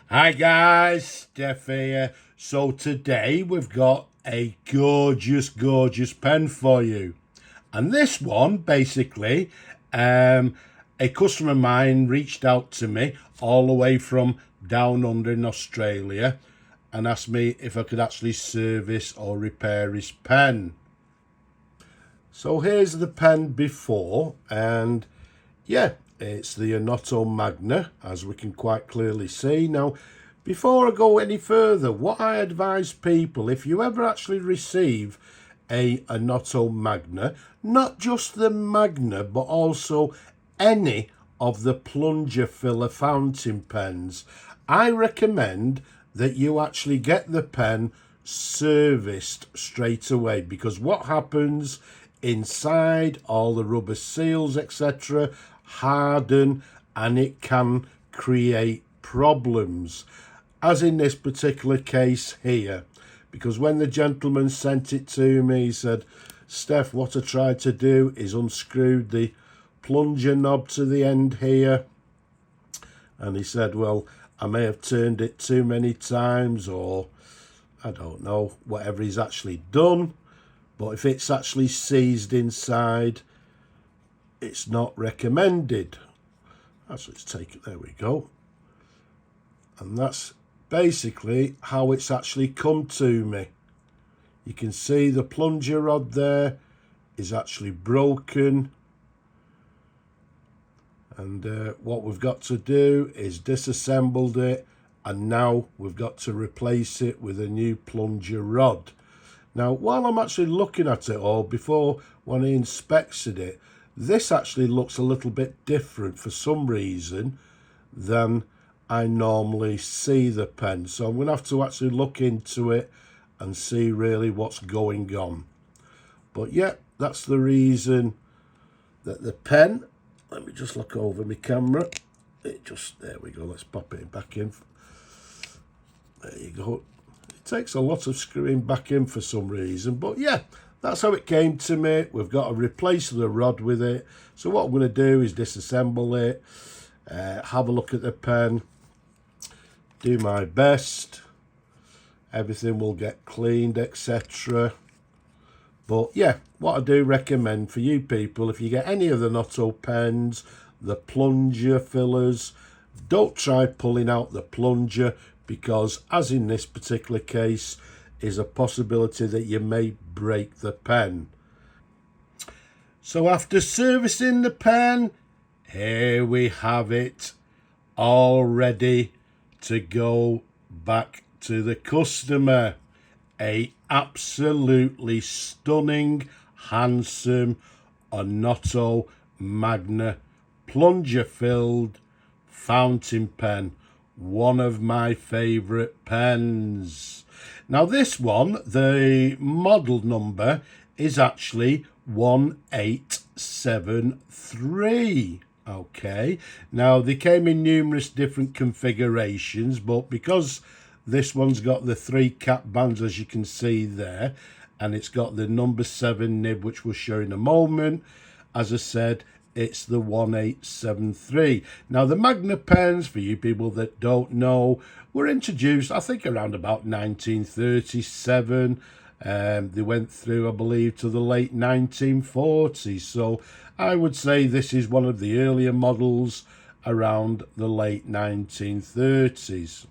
Hi guys, Steph here. So today we've got a gorgeous pen for you. And this one, basically, a customer of mine reached out to me all the way from down under in Australia and asked me if I could actually service or repair his pen. So here's the pen before, and yeah, it's the Onoto Magna, as we can quite clearly see. Now, before I go any further, what I advise people, if you ever actually receive a Onoto Magna, not just the Magna, but also any of the plunger filler fountain pens, I recommend that you actually get the pen serviced straight away, because what happens inside, all the rubber seals, etc., harden and it can create problems, as in this particular case here. Because when the gentleman sent it to me, he said, Steph, what I tried to do is unscrewed the plunger knob to the end here, and he said, well, I may have turned it too many times, or I don't know, whatever he's actually done. But if it's actually seized inside, it's not recommended. Let's take it, there we go. And that's basically how it's actually come to me. You can see the plunger rod there is actually broken. And what we've got to do is disassembled it, and now we've got to replace it with a new plunger rod. Now, while I'm actually looking at it all, before when he inspected it, this actually looks a little bit different for some reason than I normally see the pen. So I'm going to have to actually look into it and see really what's going on. But yeah, that's the reason that the pen, let me just look over my camera. There we go, let's pop it back in. There you go. It takes a lot of screwing back in for some reason, but yeah, that's how it came to me. We've got to replace the rod with it. So what I'm going to do is disassemble it, have a look at the pen, do my best. Everything will get cleaned, etc. But yeah, what I do recommend for you people, if you get any of the Onoto pens, the plunger fillers, don't try pulling out the plunger, because as in this particular case, is a possibility that you may break the pen. So after servicing the pen, here we have it, all ready to go back to the customer. A absolutely stunning, handsome Onoto Magna plunger filled fountain pen, one of my favourite pens. Now this one, the model number is actually 1873. Okay, now they came in numerous different configurations, but because this one's got the 3 cap bands, as you can see there, and it's got the number 7 nib, which we'll show in a moment. As I said, it's the 1873. Now, the Magna pens, for you people that don't know, were introduced, I think, around about 1937. They went through, I believe, to the late 1940s. So I would say this is one of the earlier models around the late 1930s.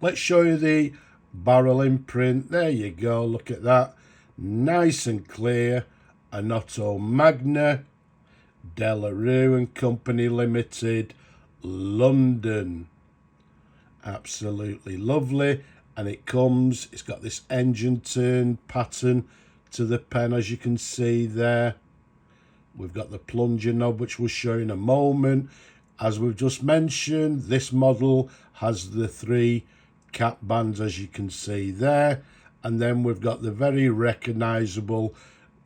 Let's show you the barrel imprint. There you go, look at that. Nice and clear. Onoto Magna, De La Rue and Company Limited, London. Absolutely lovely. And it's got this engine turn pattern to the pen, as you can see there. We've got the plunger knob, which we'll show in a moment. As we've just mentioned, this model has the 3 cap bands, as you can see there. And then we've got the very recognizable,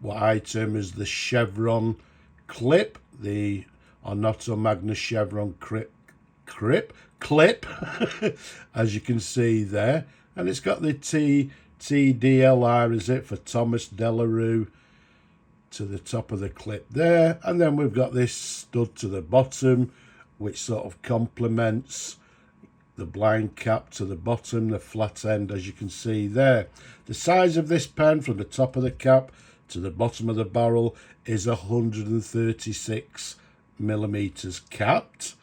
what I term as the chevron clip, the Onoto Magna chevron clip, as you can see there. And it's got the TDLR, is it, for Thomas De La Rue, to the top of the clip there. And then we've got this stud to the bottom, which sort of complements the blind cap to the bottom, the flat end, as you can see there. The size of this pen from the top of the cap to the bottom of the barrel is 136 millimeters capped.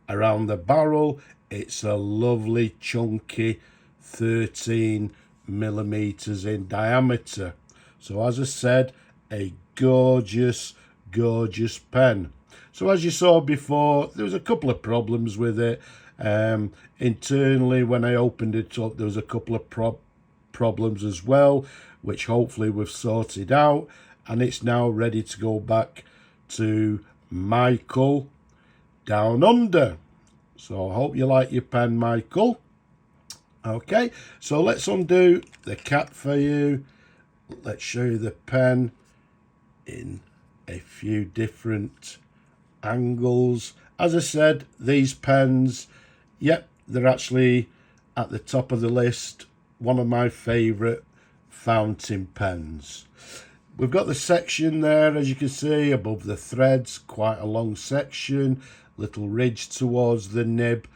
Around the barrel, it's a lovely chunky 13 millimeters in diameter. So as I said, a gorgeous pen. So as you saw before, there was a couple of problems with it. Internally, when I opened it up, there was a couple of problems as well, which hopefully we've sorted out, and it's now ready to go back to Michael down under. So I hope you like your pen, Michael. Okay, so let's undo the cap for you. Let's show you the pen in a few different angles. As I said, these pens, yep, they're actually at the top of the list. One of my favourite fountain pens. We've got the section there, as you can see, above the threads, quite a long section, little ridge towards the nib,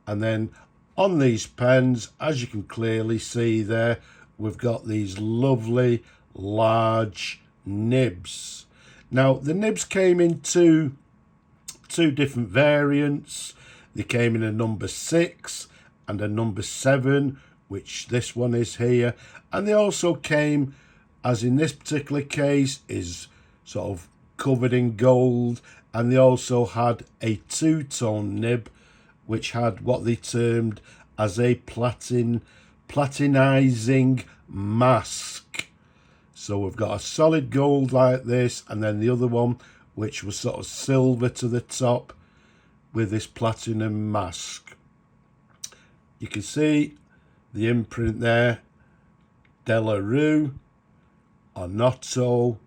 and then on these pens, as you can clearly see there, we've got these lovely large nibs. Now the nibs came in two different variants. They came in a number 6 and a number 7, which this one is here, and they also came, as in this particular case, is sort of covered in gold, and they also had a two-tone nib which had what they termed as a platinizing mask. So we've got a solid gold like this, and then the other one which was sort of silver to the top with this platinum mask. You can see the imprint there, Della Rue Onoto,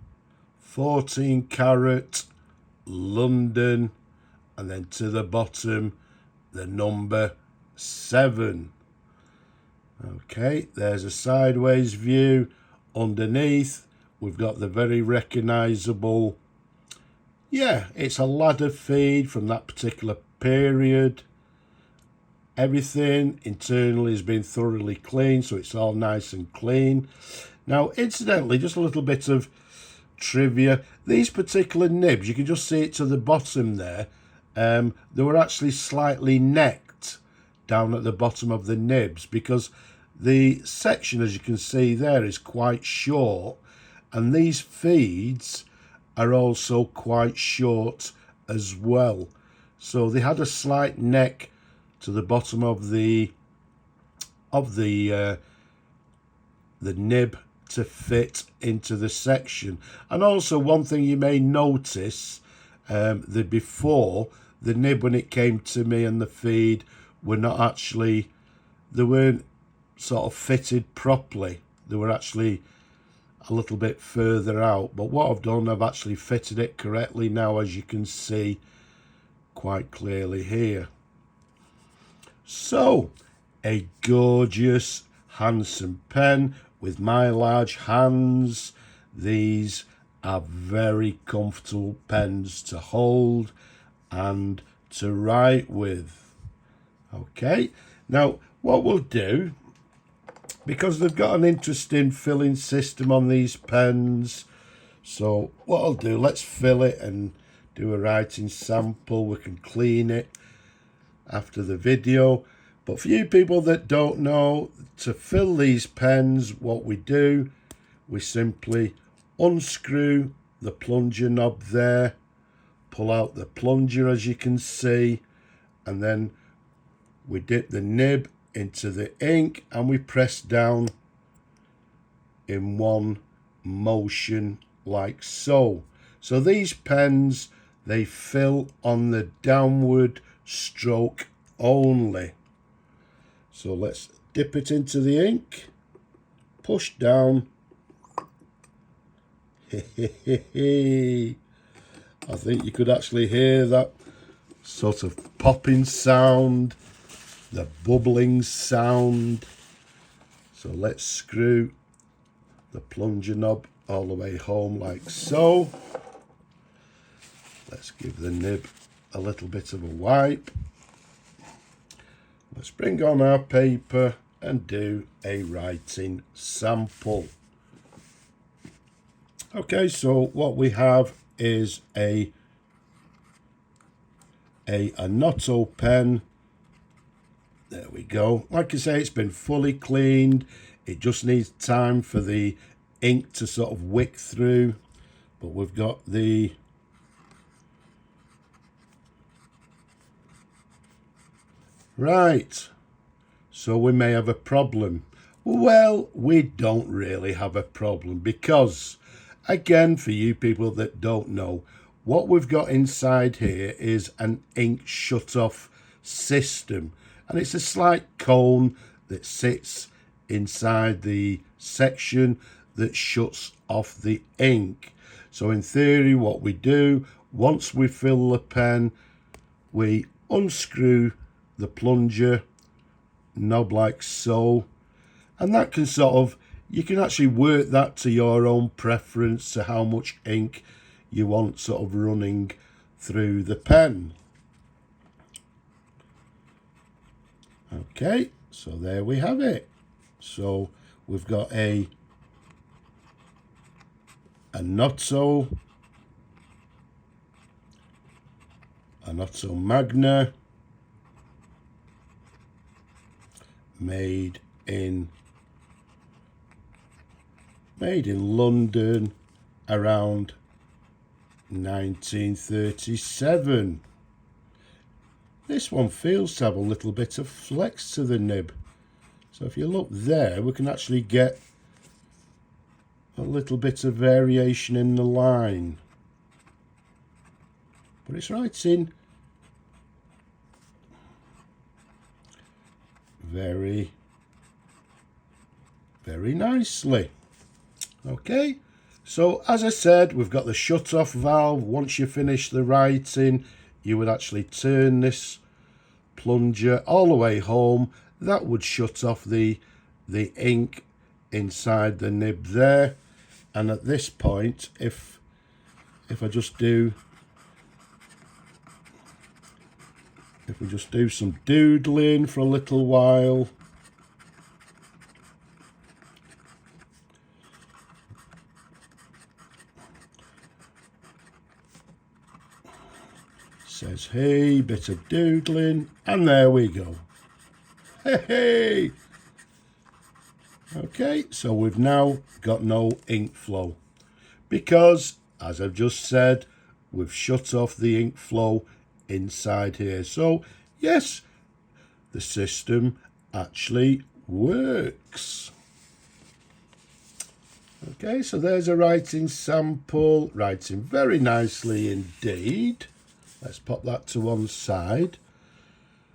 14 carat, London, and then to the bottom the number 7. Okay, there's a sideways view. Underneath we've got the very recognizable, yeah, it's a ladder feed from that particular period. Everything internally has been thoroughly cleaned, so it's all nice and clean. Now, incidentally, just a little bit of trivia. These particular nibs, you can just see it to the bottom there. They were actually slightly necked down at the bottom of the nibs because the section, as you can see there, is quite short, and these feeds are also quite short as well. So they had a slight neck to the bottom of the nib to fit into the section. And also one thing you may notice, that before the nib, when it came to me and the feed, were not actually, they weren't sort of fitted properly. They were actually a little bit further out, but what I've done, I've actually fitted it correctly now, as you can see quite clearly here. So, a gorgeous, handsome pen with my large hands. These are very comfortable pens to hold and to write with. Okay, now what we'll do, because they've got an interesting filling system on these pens, so what I'll do, let's fill it and do a writing sample. We can clean it after the video, but for you people that don't know, to fill these pens, what we do, we simply unscrew the plunger knob there, pull out the plunger, as you can see, and then we dip the nib into the ink and we press down in one motion like so. So these pens, they fill on the downward stroke only. So let's dip it into the ink, push down. I think you could actually hear that sort of popping sound, the bubbling sound. So let's screw the plunger knob all the way home like so. Let's give the nib a little bit of a wipe. Let's bring on our paper and do a writing sample. Okay, so what we have is a Onoto pen. There we go. Like I say, it's been fully cleaned. It just needs time for the ink to sort of wick through. But we've got the right. So we may have a problem. Well, we don't really have a problem because, again, for you people that don't know, what we've got inside here is an ink shut-off system. And it's a slight cone that sits inside the section that shuts off the ink. So in theory, what we do, once we fill the pen, we unscrew the plunger knob like so, and that can sort of, you can actually work that to your own preference to how much ink you want sort of running through the pen. Okay, so there we have it. So we've got a Onoto Magna, made in London around 1937. This one feels to have a little bit of flex to the nib. So if you look there, we can actually get a little bit of variation in the line. But it's writing very, very nicely. Okay, so as I said, we've got the shut-off valve. Once you finish the writing, you would actually turn this plunger all the way home. That would shut off the ink inside the nib there. And at this point, if I just do, if we just do some doodling for a little while, says hey, bit of doodling, and there we go. Hey! Okay, so we've now got no ink flow because, as I've just said, we've shut off the ink flow inside here. So yes, the system actually works. Okay, so there's a writing sample, writing very nicely indeed. Let's pop that to one side.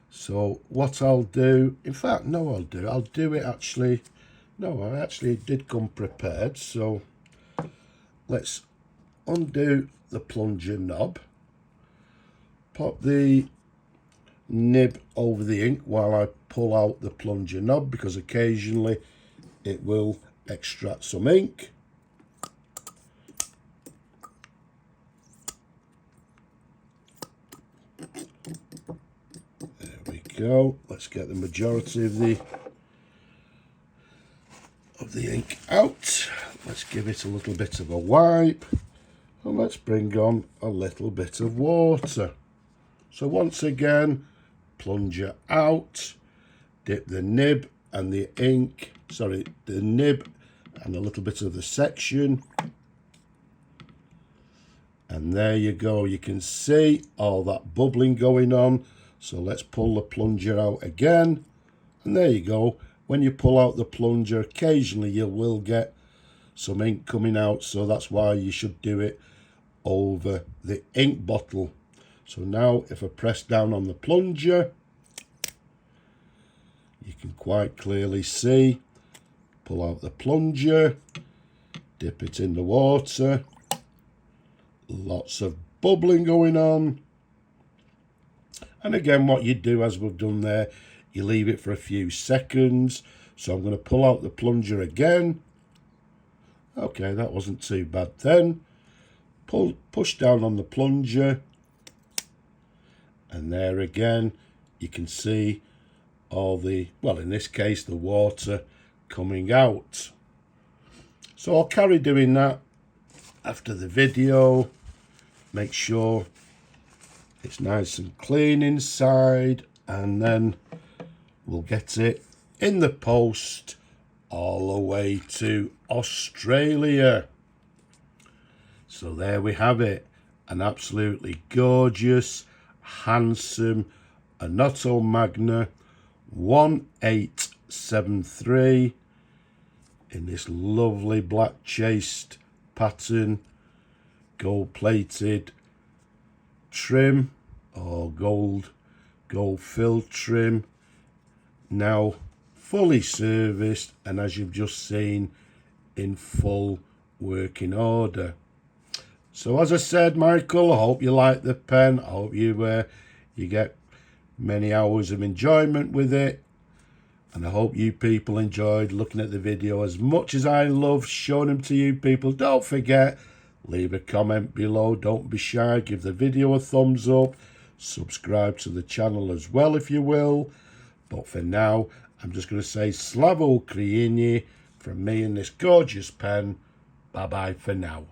So what I'll do, in fact, no, I'll do it actually. No, I actually did come prepared. So let's undo the plunger knob. Pop the nib over the ink while I pull out the plunger knob, because occasionally it will extract some ink. There we go. Let's get the majority of the ink out. Let's give it a little bit of a wipe, and let's bring on a little bit of water. So once again, plunger out, dip the nib and the ink, the nib and a little bit of the section, and there you go. You can see all that bubbling going on. So let's pull the plunger out again, and there you go. When you pull out the plunger, occasionally you will get some ink coming out, so that's why you should do it over the ink bottle. So now if I press down on the plunger, you can quite clearly see, pull out the plunger, dip it in the water, lots of bubbling going on. And again, what you do, as we've done there, you leave it for a few seconds. So I'm going to pull out the plunger again. Okay, that wasn't too bad then. Push down on the plunger, and there again you can see all the, well, in this case, the water coming out. So I'll carry doing that after the video. Make sure it's nice and clean inside, and then we'll get it in the post all the way to Australia. So there we have it, an absolutely gorgeous, handsome Onoto Magna 1873 in this lovely black chased pattern, gold plated trim or gold filled trim, now fully serviced, and as you've just seen, in full working order. So as I said, Michael, I hope you like the pen. I hope you get many hours of enjoyment with it, and I hope you people enjoyed looking at the video as much as I love showing them to you people. Don't forget, leave a comment below. Don't be shy. Give the video a thumbs up. Subscribe to the channel as well if you will. But for now, I'm just going to say Slavo Ukraini from me and this gorgeous pen. Bye-bye for now.